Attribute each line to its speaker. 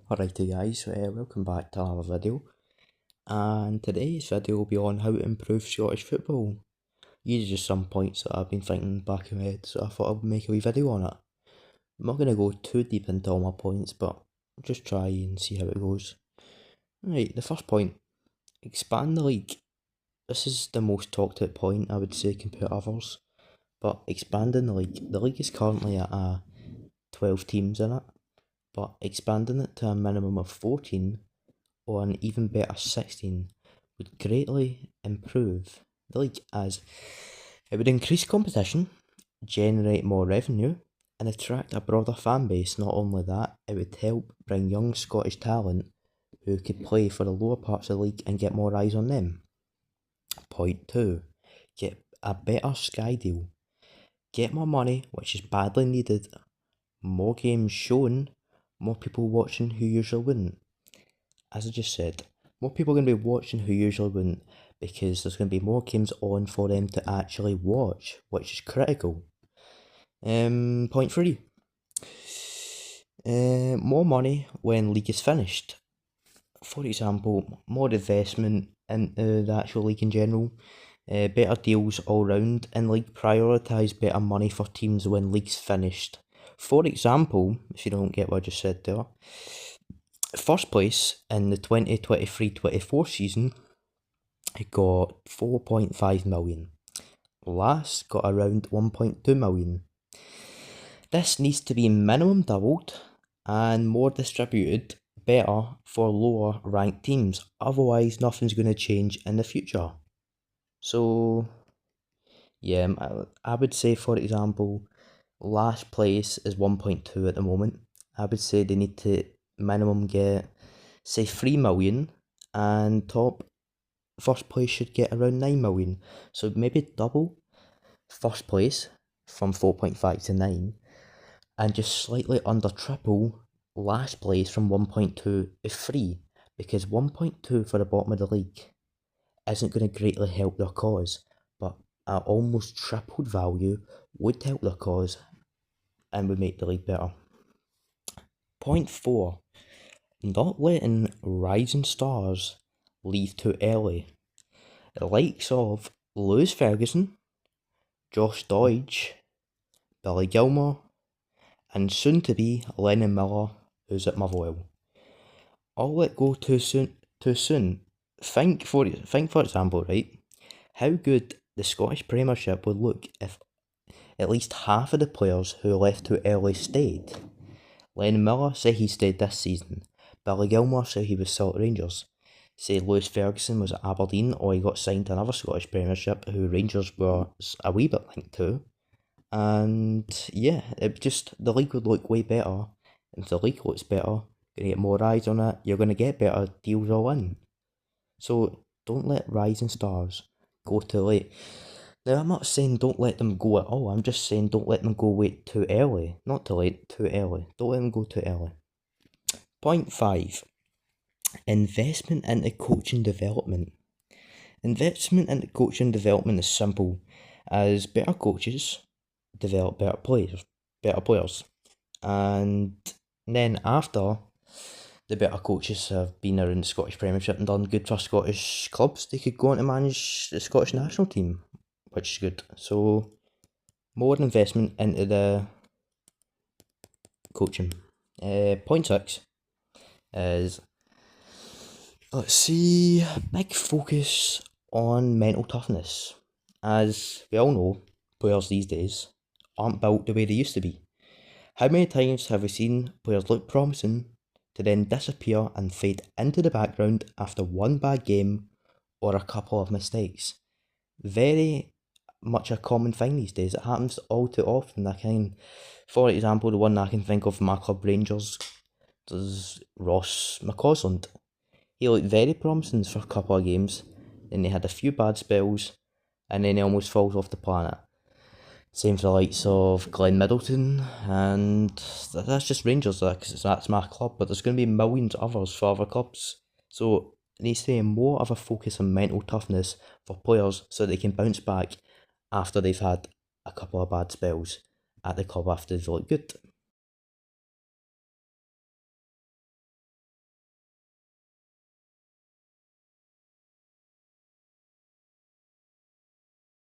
Speaker 1: Alrighty guys, welcome back to another video, and today's video will be on how to improve Scottish football. These are just some points that I've been thinking back in my head, so I thought I would make a wee video on it. I'm not going to go too deep into all my points, but I'll just try and see how it goes. Right, the first point, expand the league. This is the most talked about point I would say compared to others, but expanding the league. The league is currently at 12 teams in it, but expanding it to a minimum of 14 or an even better 16 would greatly improve the league, as it would increase competition, generate more revenue, and attract a broader fan base. Not only that, it would help bring young Scottish talent who could play for the lower parts of the league and get more eyes on them. Point 2. Get a better Sky deal. Get more money, which is badly needed. More games shown, more people watching who usually wouldn't. As I just said, more people are going to be watching who usually wouldn't, because there's going to be more games on for them to actually watch, which is critical. Point 3. More money when league is finished. For example, more investment into the actual league in general, better deals all round, and league prioritise better money for teams when league's finished. For example, if you don't get what I just said there, first place in the 2023-24 season, it got 4.5 million. Last got around 1.2 million. This needs to be minimum doubled and more distributed better for lower ranked teams. Otherwise, nothing's going to change in the future. So, yeah, I would say, for example, last place is 1.2 at the moment. I would say they need to minimum get, say, 3 million, and top first place should get around 9 million. So maybe double first place from 4.5 to 9, and just slightly under triple last place from 1.2 to 3, because 1.2 for the bottom of the league isn't going to greatly help their cause, but an almost tripled value would help their cause and would make the league better. Point 4. Not letting rising stars leave too early. The likes of Lewis Ferguson, Josh Dodge, Billy Gilmour, and soon to be Lennon Miller, who's at Motherwell, all let go too soon. Think for example, right, how good the Scottish Premiership would look if at least half of the players who left too early stayed. Lennon Miller said he stayed this season. Billy Gilmour said he was still at Rangers. Say Lewis Ferguson was at Aberdeen, or he got signed to another Scottish Premiership who Rangers were a wee bit linked to. And yeah, the league would look way better. And if the league looks better, you're going to get more eyes on it, you're going to get better deals all in. So don't let rising stars go too late. Now, I'm not saying don't let them go at all, I'm just saying don't let them go wait too early. Not too late, too early. Don't let them go too early. Point 5. Investment into coaching development. Investment into coaching development is simple, as better coaches develop better players. And then after the better coaches have been around the Scottish Premiership and done good for Scottish clubs, they could go on to manage the Scottish national team, which is good. So, more investment into the coaching. Point 6 is, let's see, big focus on mental toughness. As we all know, players these days aren't built the way they used to be. How many times have we seen players look promising to then disappear and fade into the background after one bad game or a couple of mistakes? Very much a common thing these days. It happens all too often. For example, the one I can think of from my club, Rangers, is Ross McCausland. He looked very promising for a couple of games, then he had a few bad spells, and then he almost falls off the planet. Same for the likes of Glenn Middleton, and that's just Rangers, because that's my club, but there's going to be millions of others for other clubs. So it needs to be more of a focus on mental toughness for players so they can bounce back after they've had a couple of bad spells at the club after they've looked good.